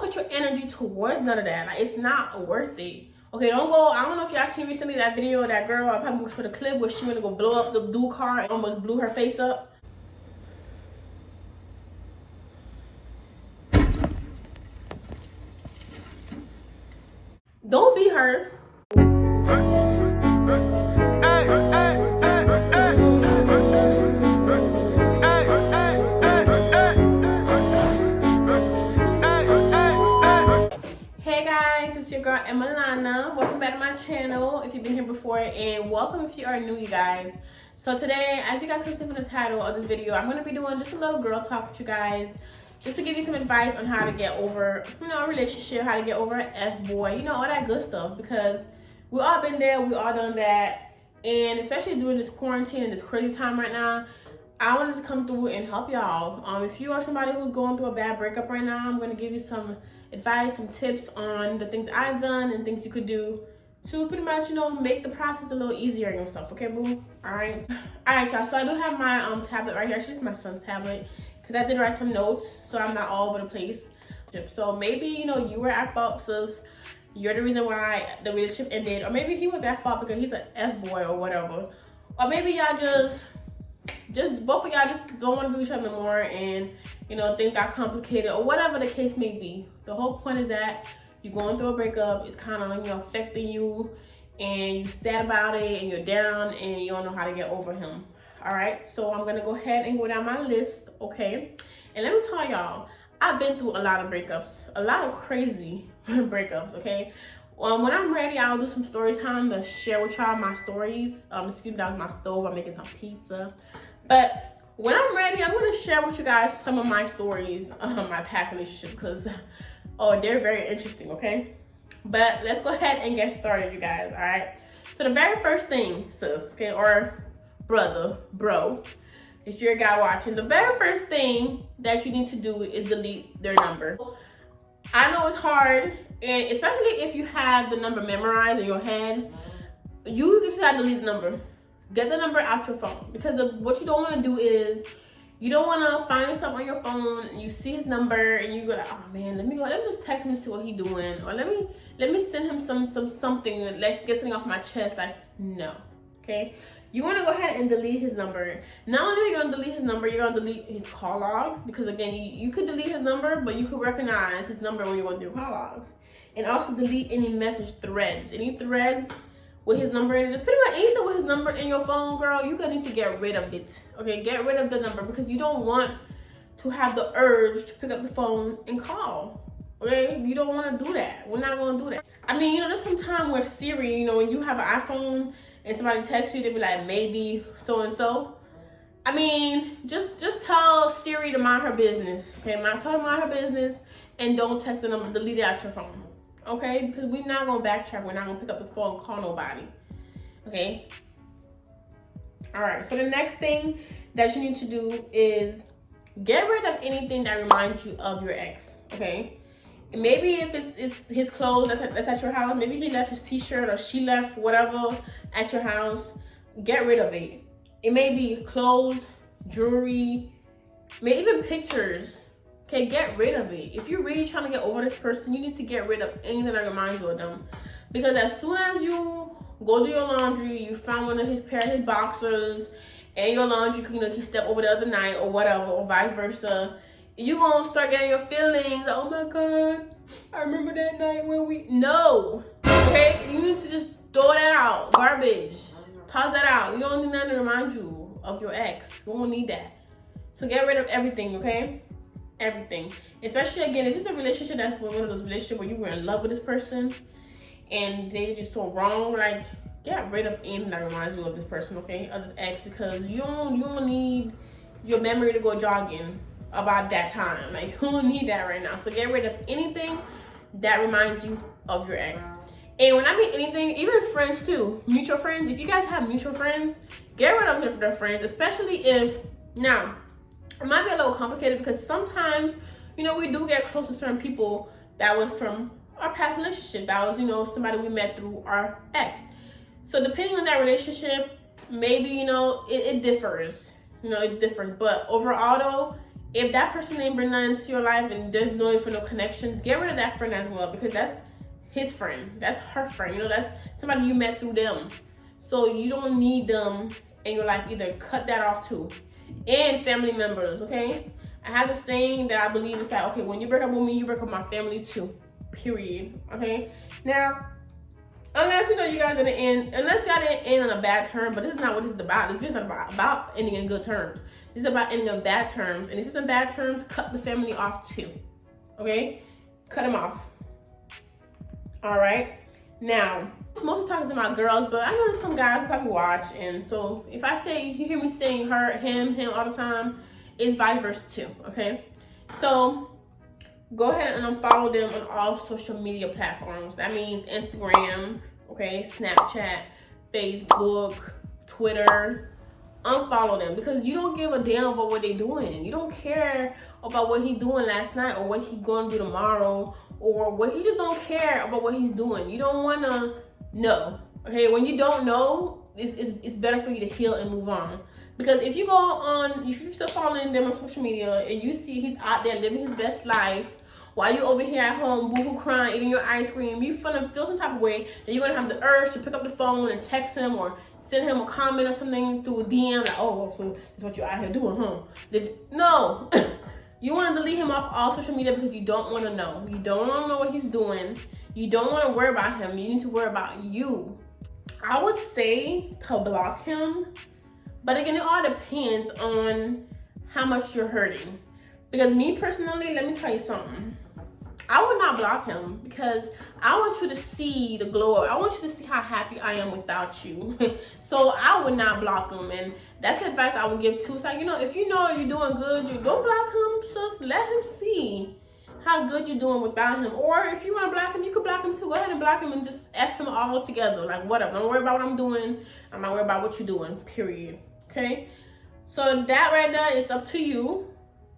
put your energy towards none of that. Like, it's not worth it. Okay, don't go. I don't know if y'all seen recently that video of that girl. I probably looked for the clip where she went to go blow up the dude car and almost blew her face up. Don't be her. Hey guys, it's your girl M.alanah. Welcome back to my channel if you've been here before, and welcome if you are new, you guys. So today, as you guys can see from the title of this video, I'm going to be doing just a little girl talk with you guys, just to give you some advice on how to get over, a relationship, how to get over an F-boy, all that good stuff, because we all been there, we all done that, and especially during this quarantine and this crazy time right now, I wanted to come through and help y'all. If you are somebody who's going through a bad breakup right now, I'm going to give you some advice, some tips on the things I've done and things you could do to pretty much, make the process a little easier on yourself. Okay, boo? All right, y'all. So I do have my tablet right here. Actually, it's my son's tablet because I did write some notes, so I'm not all over the place. So maybe, you were at fault, sis. You're the reason why the relationship ended, or maybe he was at fault because he's an F-boy or whatever. Or maybe y'all just both of y'all just don't want to be with each other anymore, and things got complicated or whatever the case may be. The whole point is that you're going through a breakup. It's kind of affecting you, and you're sad about it, and you're down, and you don't know how to get over him. All right, so I'm gonna go ahead and go down my list, okay? And let me tell y'all, I've been through a lot of breakups, a lot of crazy breakups, okay? When I'm ready, I'll do some story time to share with y'all my stories. Excuse me, that was my stove. I'm making some pizza. But when I'm ready, I'm going to share with you guys some of my stories of my past relationship because, they're very interesting, okay? But let's go ahead and get started, you guys, all right? So the very first thing, sis, okay, or brother, bro, if you're a guy watching, the very first thing that you need to do is delete their number. I know it's hard, and especially if you have the number memorized in your head, you just gotta delete the number. Get the number out your phone, because what you don't want to do is you don't want to find yourself on your phone and you see his number and you go like, oh man, let me just text him and see what he's doing, or let me send him something, let's get something off my chest. Like, no, okay? You want to go ahead and delete his number. Not only are you going to delete his number, you're going to delete his call logs, because again, you could delete his number, but you could recognize his number when you're going through your call logs. And also delete any message threads, any threads with his number in it. Just pretty much anything with his number in your phone, girl, you're gonna need to get rid of it. Okay, get rid of the number, because you don't want to have the urge to pick up the phone and call. Okay, you don't want to do that. We're not gonna do that. I mean, there's some time where Siri, when you have an iPhone and somebody texts you, they be like, maybe so and so. I mean, just tell Siri to mind her business. Okay, tell her to mind her business, and don't text the number. Delete it out your phone. Okay, because we're not gonna backtrack. We're not gonna pick up the phone and call nobody. Okay. All right. So the next thing that you need to do is get rid of anything that reminds you of your ex. Okay. And maybe if it's his clothes that's at your house, maybe he left his T-shirt or she left whatever at your house. Get rid of it. It may be clothes, jewelry, maybe even pictures. Okay, get rid of it. If you're really trying to get over this person, you need to get rid of anything that reminds you of them. Because as soon as you go do your laundry, you found one of his pair of his boxers, and your laundry, he stepped over the other night or whatever, or vice versa, you're going to start getting your feelings. Oh my God, I remember that night when we... No. Okay, you need to just throw that out. Garbage. Toss that out. You don't need nothing to remind you of your ex. You won't need that. So get rid of everything, okay? Everything. Especially again, if it's a relationship that's one of those relationships where you were in love with this person and they did you so wrong, like, get rid of anything that reminds you of this person, okay, of this ex, because you don't need your memory to go jogging about that time. Like, you don't need that right now. So get rid of anything that reminds you of your ex. And when I mean anything, even friends too, mutual friends, if you guys have mutual friends, get rid of their friends, especially if, now, it might be a little complicated because sometimes, we do get close to certain people that was from our past relationship. That was, somebody we met through our ex. So depending on that relationship, maybe, it differs. It differs. But overall though, if that person ain't bring nothing to your life and there's no need for no connections, get rid of that friend as well, because that's his friend, that's her friend, you know, that's somebody you met through them. So you don't need them in your life either. Cut that off too. And family members, okay? I have a saying that I believe is that, okay, when you break up with me, you break up with my family too, period, okay? Now, unless, you know, you guys didn't end, unless y'all didn't end on a bad term, but this is not what this is about. This is not about ending in good terms. This is about ending on bad terms. And if it's in bad terms, cut the family off too, okay? Cut them off. All right? Now, mostly talking to my girls, but I know there's some guys who probably watch, and so if I say, you hear me saying her, him all the time, it's vice versa too, okay? So, go ahead and unfollow them on all social media platforms. That means Instagram, okay, Snapchat, Facebook, Twitter. Unfollow them, because you don't give a damn about what they're doing. You don't care about what he's doing last night or what he's going to do tomorrow, or what, you just don't care about what he's doing. You don't want to know, okay? When you don't know, it's better for you to heal and move on. Because if you go on, if you're still following them on social media and you see he's out there living his best life while you over here at home boo-hoo crying, eating your ice cream, you feel some type of way, then you're gonna have the urge to pick up the phone and text him or send him a comment or something through a DM, like, oh, so that's what you're out here doing, huh? No. You want to delete him off all social media because you don't want to know. You don't want to know what he's doing. You don't want to worry about him. You need to worry about you. I would say to block him, but again, it all depends on how much you're hurting. Because me personally, let me tell you something. I would not block him because I want you to see the glow. I want you to see how happy I am without you. So I would not block him, and that's the advice I would give too. It's like, you know, if you know you're doing good, you don't block him. Just let him see how good you're doing without him. Or if you want to block him, you could block him too. Go ahead and block him and just F him all together. Like, whatever. Don't worry about what I'm doing. I'm not worried about what you're doing, period. Okay? So that right there is up to you,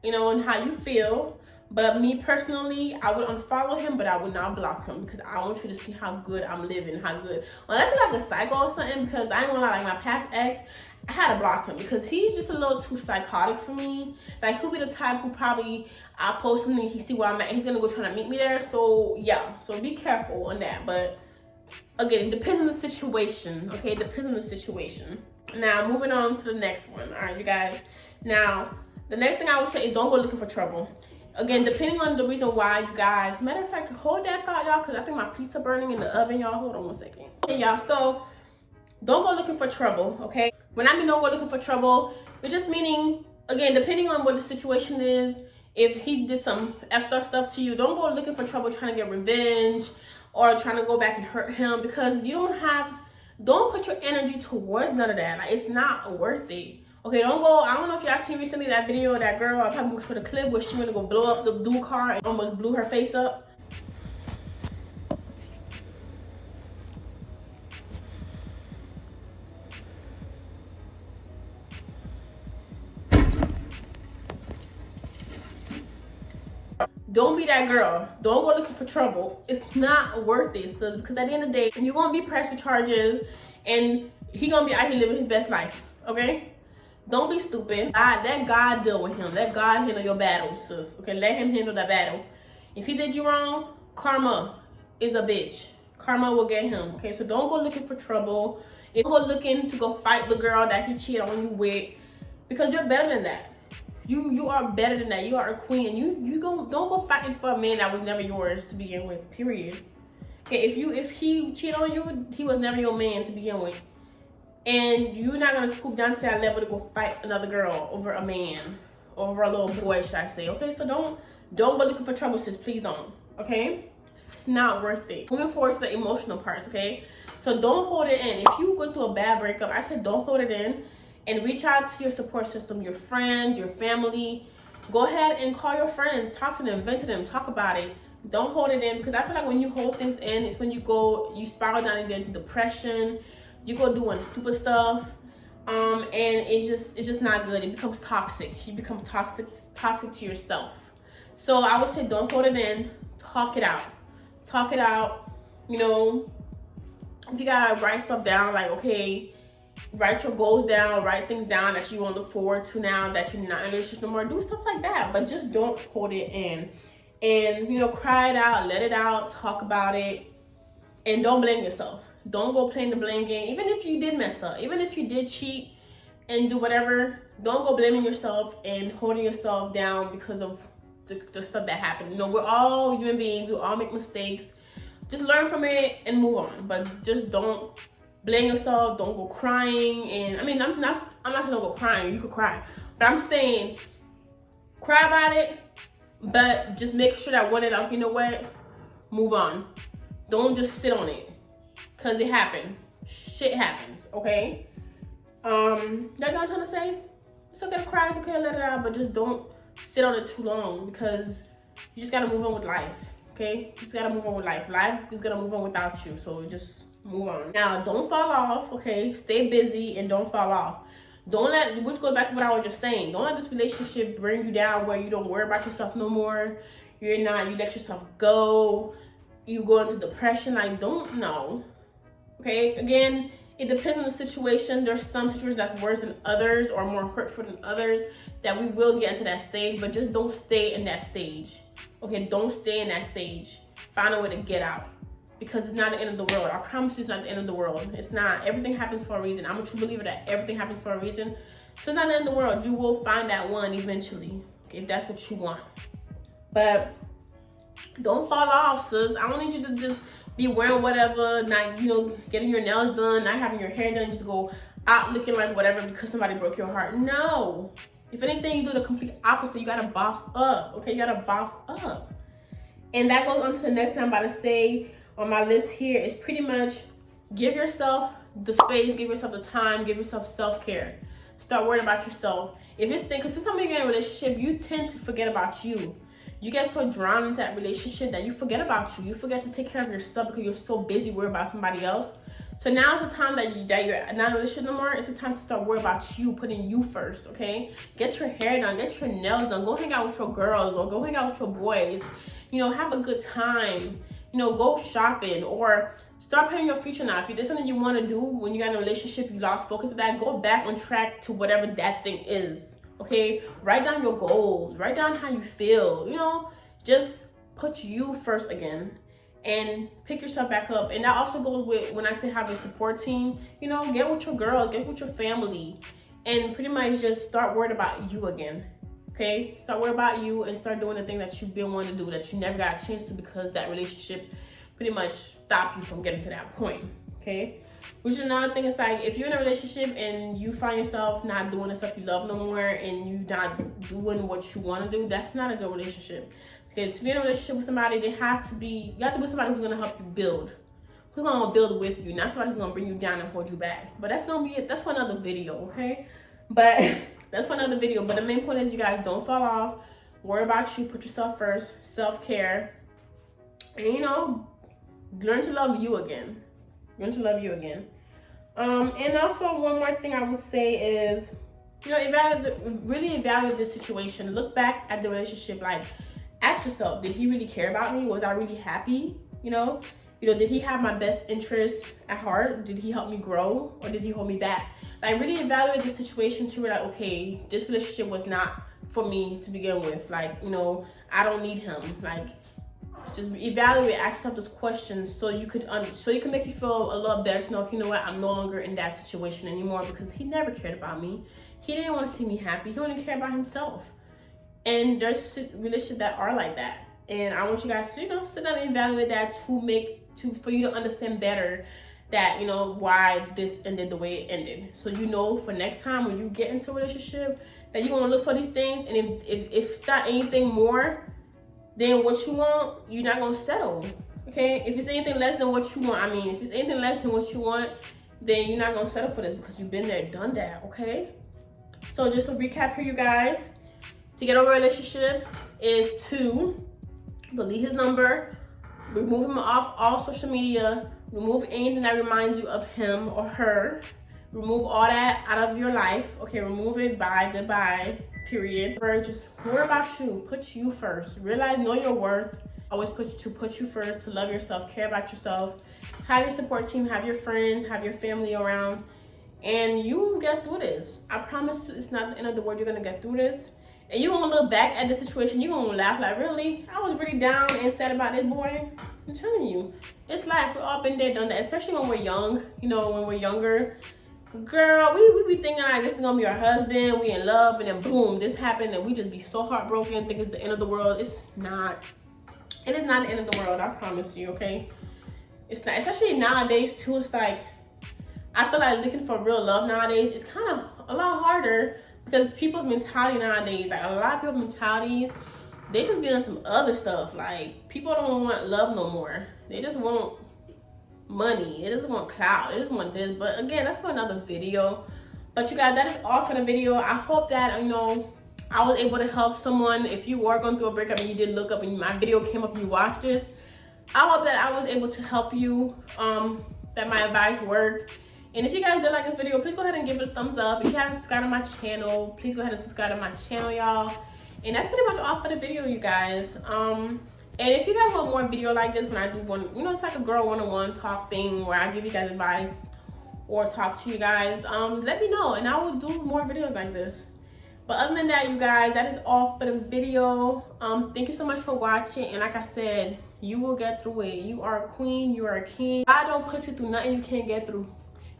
you know, and how you feel. But me personally, I would unfollow him, but I would not block him, because I want you to see how good I'm living, how good. Unless you're like a psycho or something, because I ain't gonna lie, like my past ex, I had to block him because he's just a little too psychotic for me. Like, he'll be the type who probably, I post something, he see where I'm at, he's gonna go try to meet me there. So yeah, so be careful on that. But again, it depends on the situation, okay? It depends on the situation. Now, moving on to the next one. All right, you guys. Now, the next thing I would say is don't go looking for trouble. Again, depending on the reason why, you guys. Matter of fact, hold that thought, y'all, because I think my pizza burning in the oven, y'all. Hold on 1 second. Okay, y'all, so don't go looking for trouble, okay? When I mean don't go looking for trouble, it's just meaning, again, depending on what the situation is, if he did some effed up stuff to you, don't go looking for trouble trying to get revenge or trying to go back and hurt him, because you don't put your energy towards none of that. Like, it's not worth it. Okay, don't go, I don't know if y'all seen recently that video of that girl, I probably looked for the clip where she went to go blow up the dude car and almost blew her face up. Don't be that girl. Don't go looking for trouble. It's not worth it. So, because at the end of the day, you're gonna be pressed with charges and he gonna be out here living his best life, okay? Don't be stupid. Let God deal with him. Let God handle your battle, sis. Okay, let him handle that battle. If he did you wrong, karma is a bitch. Karma will get him. Okay, so don't go looking for trouble. Don't go looking to go fight the girl that he cheated on you with, because you're better than that. You are better than that. You are a queen. Don't go fighting for a man that was never yours to begin with. Period. Okay, if he cheated on you, he was never your man to begin with. And you're not gonna scoop down to that level to go fight another girl over a man, over a little boy, should I say? Okay, so don't go looking for trouble, sis. Please don't. Okay, it's not worth it. Moving forward to the emotional parts. Okay, so don't hold it in. If you go through a bad breakup, I said don't hold it in, and reach out to your support system, your friends, your family. Go ahead and call your friends, talk to them, vent to them, talk about it. Don't hold it in, because I feel like when you hold things in, it's when you spiral down and get into depression. You go doing stupid stuff, and it's just not good. It becomes toxic. You become toxic to yourself. So I would say don't hold it in. Talk it out. You know, if you gotta write stuff down, like, okay, write your goals down, write things down that you want to look forward to now that you're not in a relationship no more. Do stuff like that, but just don't hold it in. And, you know, cry it out, let it out, talk about it, and don't blame yourself. Don't go playing the blame game. Even if you did mess up, even if you did cheat and do whatever, don't go blaming yourself and holding yourself down because of the stuff that happened. You know, we're all human beings. We all make mistakes. Just learn from it and move on. But just don't blame yourself. Don't go crying. And I mean, I'm not gonna go crying. You could cry, but I'm saying cry about it. But just make sure that when it, you know what, move on. Don't just sit on it, cause it happened. Shit happens, okay? That's what I'm trying to say. It's okay to cry, it's okay to let it out, but just don't sit on it too long, because you just gotta move on with life, okay? You just gotta move on with life. Life is gonna move on without you, so just move on. Now, don't fall off, okay? Stay busy and don't fall off. Don't let, which goes back to what I was just saying, don't let this relationship bring you down where you don't worry about yourself no more. You let yourself go. You go into depression. Like, don't, no. Okay, again, it depends on the situation. There's some situations that's worse than others or more hurtful than others that we will get into that stage, but just don't stay in that stage. Okay, don't stay in that stage. Find a way to get out. Because it's not the end of the world. I promise you it's not the end of the world. It's not. Everything happens for a reason. I'm a true believer that everything happens for a reason. So it's not the end of the world. You will find that one eventually, okay, if that's what you want. But don't fall off, sis. I don't need you to just be wearing whatever, not, you know, getting your nails done, not having your hair done, just go out looking like whatever because somebody broke your heart. No. If anything, you do the complete opposite. You gotta boss up, okay? You gotta boss up. And that goes on to the next thing I'm about to say on my list here is pretty much give yourself the space, give yourself the time, give yourself self-care. Start worrying about yourself. If it's because sometimes you get in a relationship, you tend to forget about you. You get so drawn into that relationship that you forget about you. You forget to take care of yourself because you're so busy worrying about somebody else. So now is the time that you're not in a relationship no more. It's the time to start worrying about you, putting you first, okay? Get your hair done, get your nails done, go hang out with your girls or go hang out with your boys. You know, have a good time. You know, go shopping or start planning your future now. If there's something you want to do when you got in a relationship, you lost focus on that, go back on track to whatever that thing is, okay? Write down your goals. Write down how you feel. You know, just put you first again and pick yourself back up. And that also goes with when I say have a support team. You know, get with your girl, get with your family, and pretty much just start worrying about you again. Okay, start worrying about you and start doing the thing that you've been wanting to do that you never got a chance to because that relationship pretty much stopped you from getting to that point. Okay, which is another thing. It's like if you're in a relationship and you find yourself not doing the stuff you love no more and you not doing what you want to do, that's not a good relationship. Okay, to be in a relationship with somebody, you have to be with somebody who's gonna help you build, who's gonna build with you, not somebody who's gonna bring you down and hold you back. But that's for another video, okay? But that's for another video. But the main point is, you guys, don't fall off. Worry about you. Put yourself first. Self-care. And, you know, learn to love you again. Learn to love you again. And also, one more thing I would say is, you know, really evaluate the situation. Look back at the relationship. Like, ask yourself, did he really care about me? Was I really happy? You know, did he have my best interests at heart? Did he help me grow? Or did he hold me back? Like, really evaluate the situation to where, like, okay, this relationship was not for me to begin with. Like, you know, I don't need him. Like, just evaluate, ask yourself those questions so you could make you feel a lot better to know, you know what, I'm no longer in that situation anymore because he never cared about me. He didn't want to see me happy. He only cared about himself. And there's relationships that are like that. And I want you guys to, you know, sit down and evaluate that for you to understand better that, you know, why this ended the way it ended. So you know for next time when you get into a relationship that you're gonna look for these things, and if it's not anything more than what you want, you're not gonna settle. Okay? If it's anything less than what you want, if it's anything less than what you want, then you're not gonna settle for this because you've been there, done that, okay? So just a recap here, you guys. To get over a relationship is to delete his number, remove him off all social media, remove anything that reminds you of him or her. Remove all that out of your life. Okay, remove it. Bye, goodbye, period. Just worry about you. Put you first. Realize, know your worth. Always put you first, to love yourself, care about yourself. Have your support team, have your friends, have your family around. and you will get through this. I promise you, it's not the end of the world. You're gonna get through this, and you're gonna look back at the situation. You're gonna laugh like, really? I was really down and sad about this boy. I'm telling you, it's life. We're all been there, done that. Especially when we're young. You know, when we're younger, girl, we be thinking like this is gonna be our husband. We in love, and then boom, this happened, and we just be so heartbroken, think it's the end of the world. It's not. It is not the end of the world. I promise you. Okay, it's not. Especially nowadays too. It's like, I feel like looking for real love nowadays is kind of a lot harder because people's mentality nowadays, like a lot of people's mentalities, they just be on some other stuff. Like, people don't want love no more. They just want money. They just want clout. They just want this. But again, that's for another video. But you guys, that is all for the video. I hope that, you know, I was able to help someone. If you were going through a breakup and you did look up and my video came up and you watched this, I hope that I was able to help you, that my advice worked. And if you guys did like this video, please go ahead and give it a thumbs up. If you haven't subscribed to my channel, please go ahead and subscribe to my channel, y'all. And that's pretty much all for the video, you guys. And if you guys want more video like this, when I do one, you know, it's like a girl one-on-one talk thing where I give you guys advice or talk to you guys, let me know and I will do more videos like this. But other than that, you guys, that is all for the video. Thank you so much for watching. And like I said, you will get through it. You are a queen, you are a king. God don't put you through nothing you can't get through.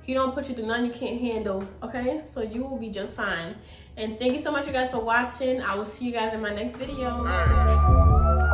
He don't put you through nothing you can't handle, okay? So you will be just fine. And thank you so much, you guys, for watching. I will see you guys in my next video.